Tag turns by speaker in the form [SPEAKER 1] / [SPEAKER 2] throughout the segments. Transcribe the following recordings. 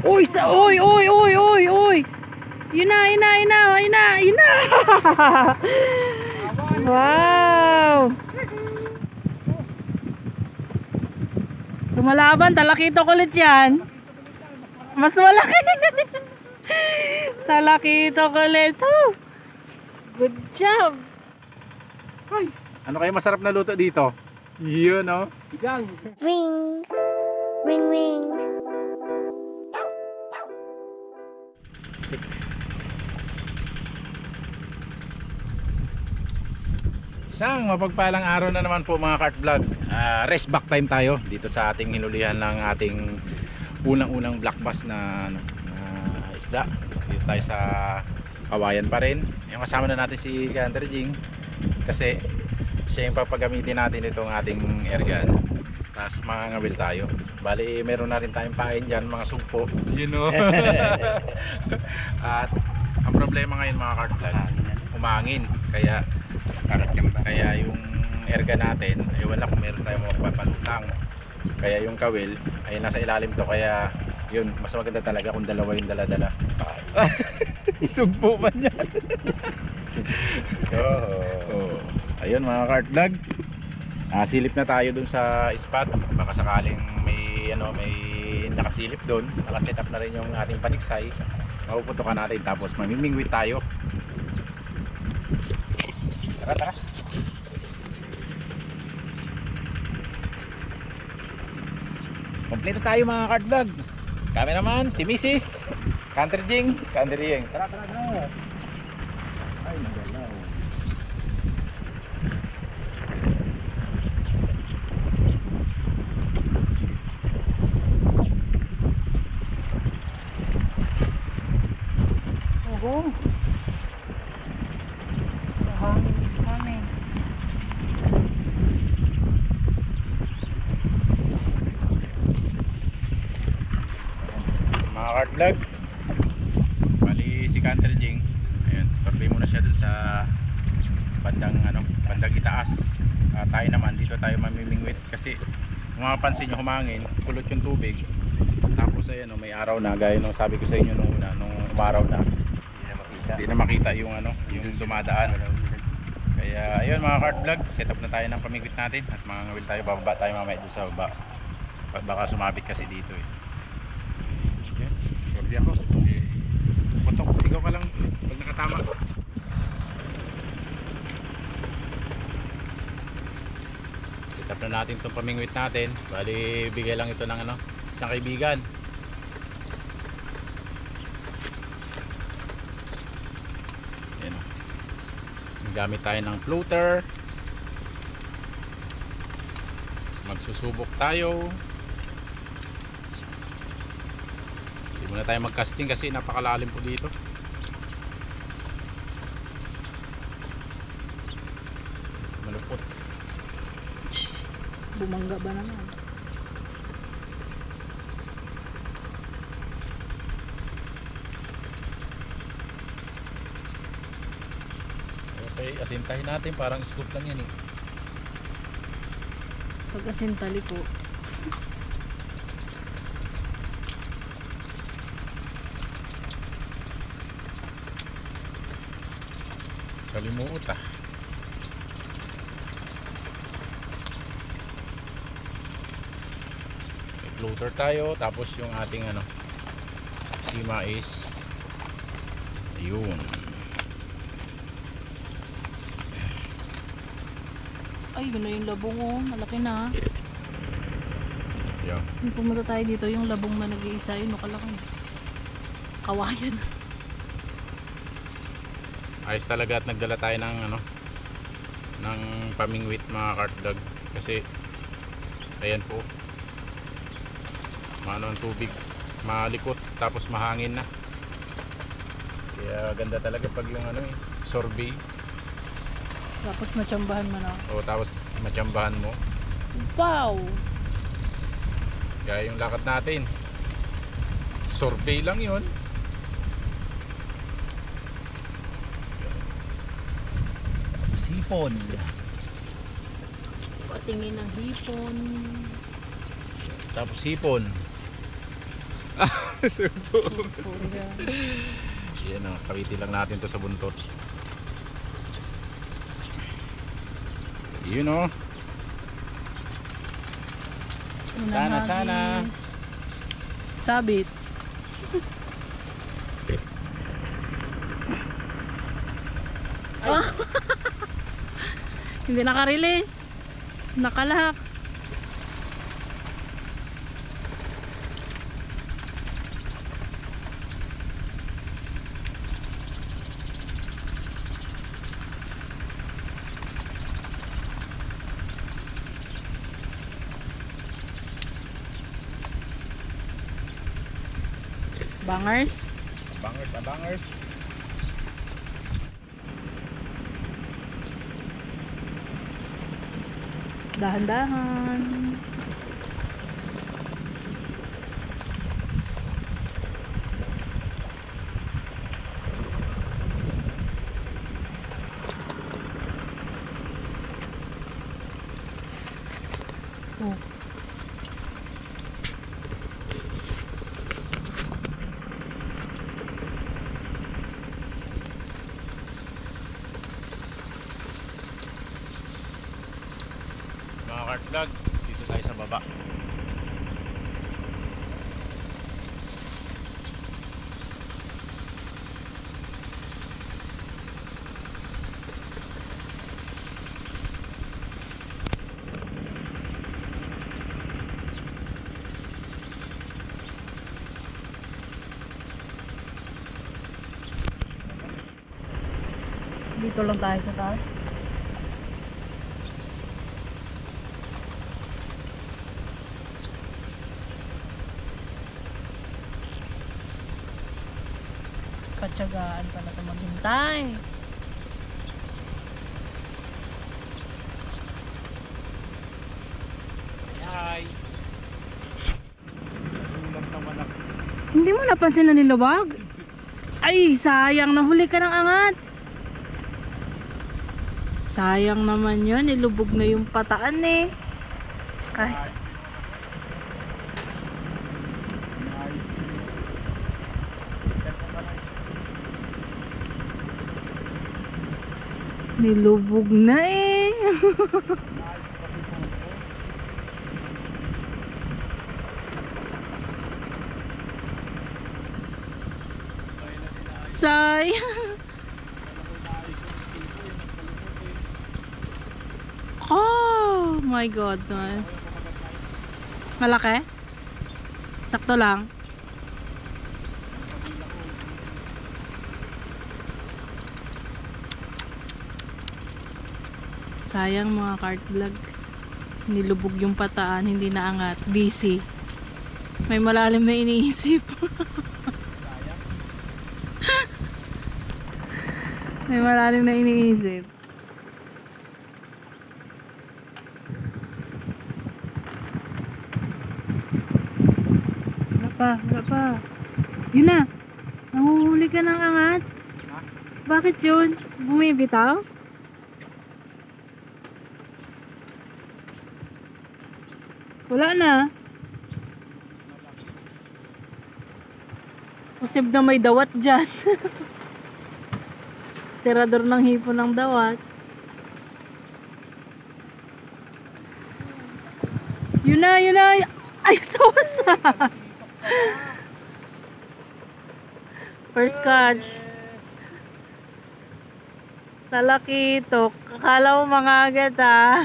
[SPEAKER 1] Uy, uy, uy, uy, uy, uy. Yun na, yun na, yun na, yun na, yun na. Wow. Lumalaban, talakito kulit yan. Mas malaki. Talakito kulit. Good job.
[SPEAKER 2] Ay, ano kayo masarap na luto dito? Yun, no? Igang.
[SPEAKER 3] Ring, ring, ring.
[SPEAKER 2] Isang mapagpalang araw na naman po mga Kart Vlog. Rest back time tayo dito sa ating hinulihan ng ating unang-unang black bass na isda. Dito tayo sa Kawayan pa rin. Yung kasama na natin si Hunter Jing kasi siya yung papagamitin natin itong ating air gun. Tapos mangangabil tayo. Bali meron na rin tayong pain dyan, mga sugpo, you know. At ang problema ngayon mga Kart Vlog, umangin. Kaya yung air gun natin ay wala kung meron tayong magpapalutang. Kaya yung kawil ay nasa ilalim to. Kaya yun, mas maganda talaga kung dalawa yung dala-dala. Sugpo pa niya. Oh. Ayun mga Kart Vlog, silip na tayo dun sa spot. Baka sakaling may nakasilip dun, nakaset up na rin yung ating paniksay, mapuputukan natin tapos mamimingwit tayo. Tara. Kompleto tayo mga Kart Vlog. Cameraman, si Mrs. Hunter Jing. Tara. Ay, magalaw.
[SPEAKER 1] Oh, the hangin is coming.
[SPEAKER 2] Mga Kart Vlog, bali si Hunter Jing, ayun, survey muna siya dun sa bandang itaas. Tayo naman dito tayo mamimingwit kasi kung mapapansin nyo humangin, kulot yung tubig. Tapos ayan, may araw na, gaya nung sabi ko sa inyo nung umaraw na, hindi na makita yung yung dumadaan. Kaya ayun mga Kart Vlog, set up na tayo ng pamingwit natin at mangangawil tayo, bababa tayo mamaya doon sa baba. Baka sumabit kasi dito eh. Sorry ako. Putok, sigaw ka lang pag nakatama. Set up na natin itong pamingwit natin. Bali bigay lang ito ng isang kaibigan. Yan o. Gamit tayo ng floater. Magsusubok tayo. Hindi muna tayo mag-casting kasi napakalalim po dito. Malupot.
[SPEAKER 1] Bumangga ba naman?
[SPEAKER 2] Okay, asintahin natin, parang scoop lang yan eh.
[SPEAKER 1] Pag asintali po.
[SPEAKER 2] Kalimuot ah. May floater tayo, tapos yung ating sima is ayun.
[SPEAKER 1] Ay, yun na yung labong oh. Malaki na.
[SPEAKER 2] Yeah.
[SPEAKER 1] Kung pumunta tayo dito, yung labong na nag-iisa yun, makalaki. Kawayan.
[SPEAKER 2] Ayos talaga at nagdala tayo ng ng pamingwit mga Kart Vlog kasi ayan po, ang tubig, malikot tapos mahangin na. Kaya ganda talaga pag yung sorbet.
[SPEAKER 1] Tapos natsambahan mo na.
[SPEAKER 2] O tapos matsambahan mo.
[SPEAKER 1] Wow!
[SPEAKER 2] Kaya yung lakad natin, sorbet lang yun. Hipon.
[SPEAKER 1] Patingin ng hipon.
[SPEAKER 2] Tapos hipon.
[SPEAKER 1] Sugpo yan.
[SPEAKER 2] Yan o, kawiti lang natin to sa buntot. Yun o. Sana, sana.
[SPEAKER 1] Sabit. Ah. Hindi naka-release. Nakalak. Bangers.
[SPEAKER 2] Abangers, abangers.
[SPEAKER 1] Dahan-dahan. Oh.
[SPEAKER 2] Mga cart vlog, dito tayo sa baba.
[SPEAKER 1] Dito lang tayo sa taas. Patsagaan pa na ito maghintay.
[SPEAKER 2] Hi! Sulat naman ako.
[SPEAKER 1] Hindi mo napansin na nilubag? Ay, sayang. Nahuli ka ng angat. Sayang naman yun. Nilubog na yung pataan eh. Kahit nilubog na eh. Sayang. Oh my goodness. Malaki? Sakto lang. Sayang mga cart vlog. Nilubog yung pataan, hindi naangat. Busy. May malalim na iniisip. May malalim na iniisip. Wala pa. Yun na. Nahuhuli ka ng angat. Bakit yun? Bumibitaw? Wala na. Posible na may dawat dyan. Tirador ng hipon ng dawat. Yun na. Ay, sosa. First catch. Talakitok. Akala mo mga agad ah.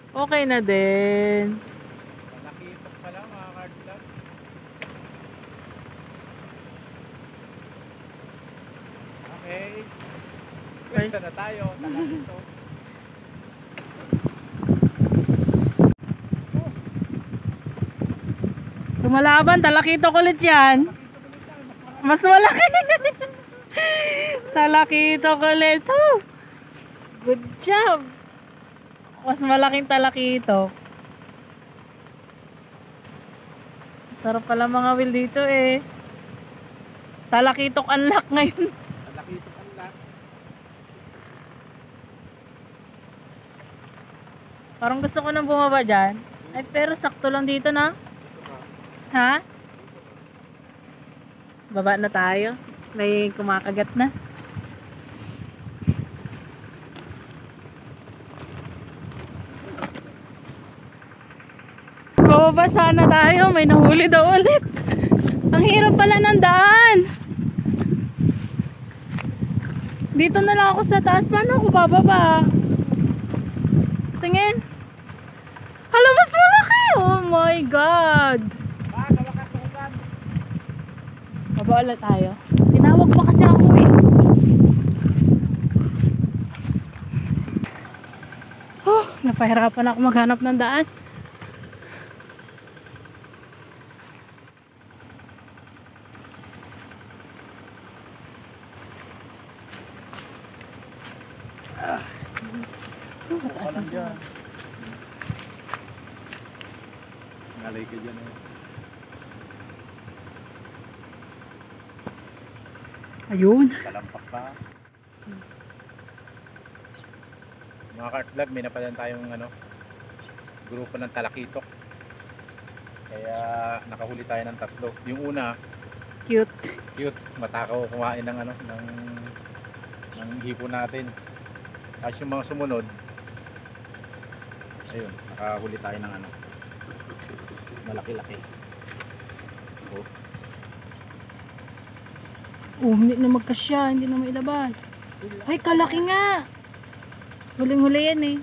[SPEAKER 1] Okay na din.
[SPEAKER 2] Talakitok pala mga cart vlog. Okay. Pwesa na tayo. Talakitok.
[SPEAKER 1] Lumalaban, talakitok ulit yan. Mas malaki. Talakitok ulit. Oh. Good job. Mas malaking talakitok. Sarap pala mga will dito eh. Talakitok unlock ngayon.
[SPEAKER 2] Talakitok ang lahat.
[SPEAKER 1] Parang gusto ko nang bumaba dyan. Ay pero sakto lang dito na. Ha? Baba na tayo. May kumakagat na. Bababa sana tayo. May nahuli daw ulit. Ang hirap pala ng daan. Dito na lang ako sa taas. Paano ako bababa? Tingin. Hala, mas malaki. Oh my God. Baba ulit tayo. Tinawag pa kasi ako eh. Oh, napahirapan ako maghanap ng daan. Mataas na dyan.
[SPEAKER 2] Nalay ka dyan eh.
[SPEAKER 1] Ayun.
[SPEAKER 2] Palampak pa. Mga Kart Vlog, may napadan tayong grupo ng talakitok. Kaya nakahuli tayo ng 3. Yung una,
[SPEAKER 1] Cute.
[SPEAKER 2] cute, matakaw kumain ng ng hipo natin. At yung mga sumunod, ayun, nakahuli tayo ng malaki-laki. Oh.
[SPEAKER 1] Oh, hindi na magkasya. Hindi na mailabas. Ay, kalaki nga. Huling-huli yan eh.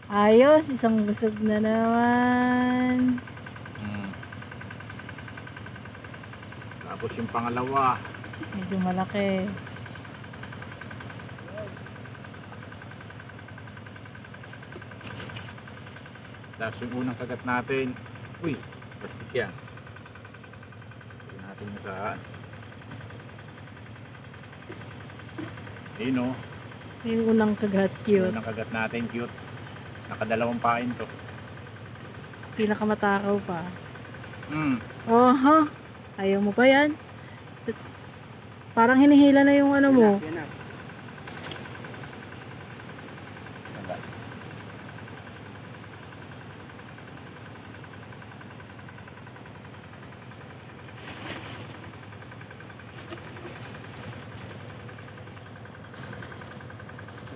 [SPEAKER 1] Ayos. Isang busog na naman.
[SPEAKER 2] Tapos yung pangalawa,
[SPEAKER 1] Medyo malaki.
[SPEAKER 2] tapos yung unang kagat natin, uy, plastic yan. Tignan natin yung saan. Ayun o,
[SPEAKER 1] Yung unang kagat,
[SPEAKER 2] yung
[SPEAKER 1] cute.
[SPEAKER 2] unang kagat natin, cute. Nakadalawang pain to.
[SPEAKER 1] Pinakamatakaw pa.
[SPEAKER 2] Oh,
[SPEAKER 1] Aha. Ayaw mo pa yan? Parang hinihila na yung ano mo.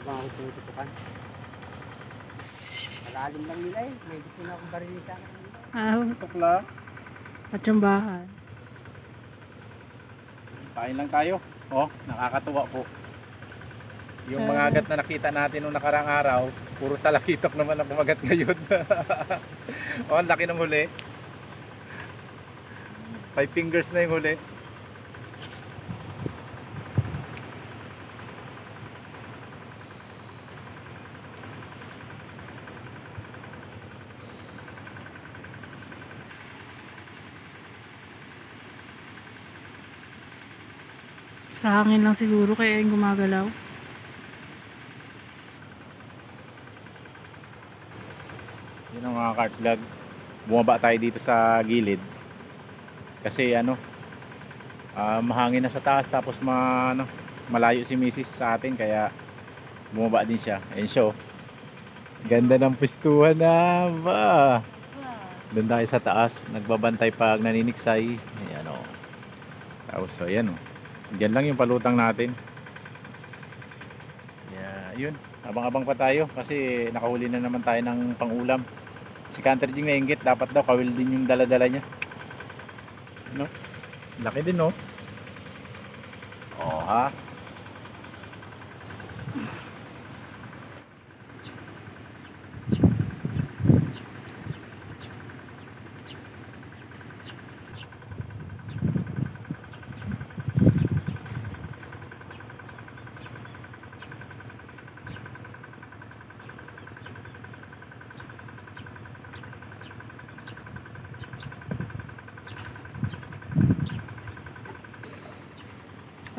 [SPEAKER 4] Ako tututukan. Malalim lang nila eh. May gusto na akong barili sa akin.
[SPEAKER 1] Ah,
[SPEAKER 2] tukla.
[SPEAKER 1] patsambahan.
[SPEAKER 2] Pain lang tayo. Oh, nakakatuwa po. Yung mga agat na nakita natin nung nakarang araw, puro talakitok naman ang kumagat ngayon. Oh, ang laki ng huli. 5 fingers na yung huli.
[SPEAKER 1] Sa hangin lang siguro kaya yung gumagalaw.
[SPEAKER 2] Yun ang mga Kart Vlog. Bumaba tayo dito sa gilid. Kasi mahangin na sa taas tapos malayo si Mrs. sa atin kaya bumaba din siya. Ayun siya. Ganda ng pistuhan na ba. Doon tayo sa taas. Nagbabantay pag naniniksay. Ayan o. Tapos ayan o. Diyan lang yung palutang natin. Yeah, yun. Abang-abang pa tayo kasi nakahuli na naman tayo ng pangulam. Si Canter Jing nainggit, dapat daw kawil din yung dala-dala niya. No? Laki din no? Oh ha?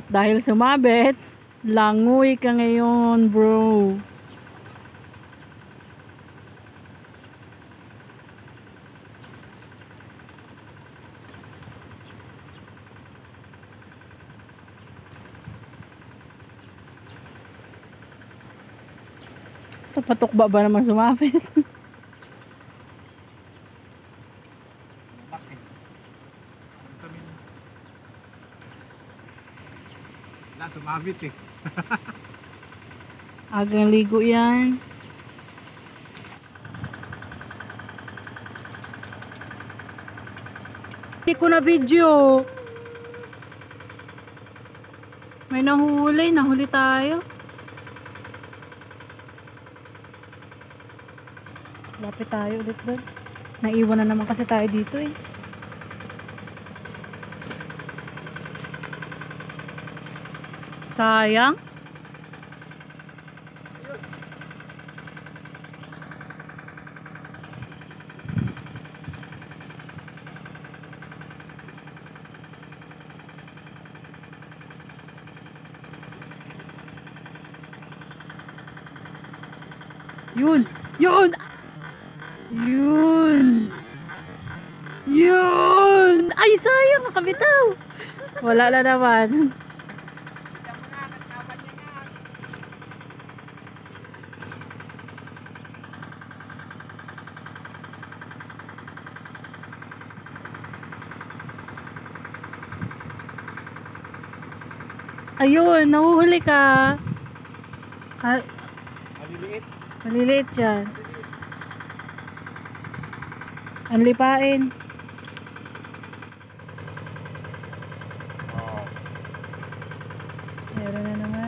[SPEAKER 1] Dahil sumabit, langoy ka ngayon, bro. Sa patukba ba naman sumabit?
[SPEAKER 2] Wala, sumabit eh.
[SPEAKER 1] Agang ligo yan. Hindi ko na video. May nahuli. Nahuli tayo. Lapit tayo ulit doon. Naiwan na naman kasi tayo dito eh. Sayang. Yun! Yun! Yun! Yun! Ay, sayang! Nakabitaw! Wala na naman. Ayun! Nahuhuli ka!
[SPEAKER 2] Maliliit.
[SPEAKER 1] Maliliit yan. Anlipain.
[SPEAKER 2] Oh.
[SPEAKER 1] Meron na naman.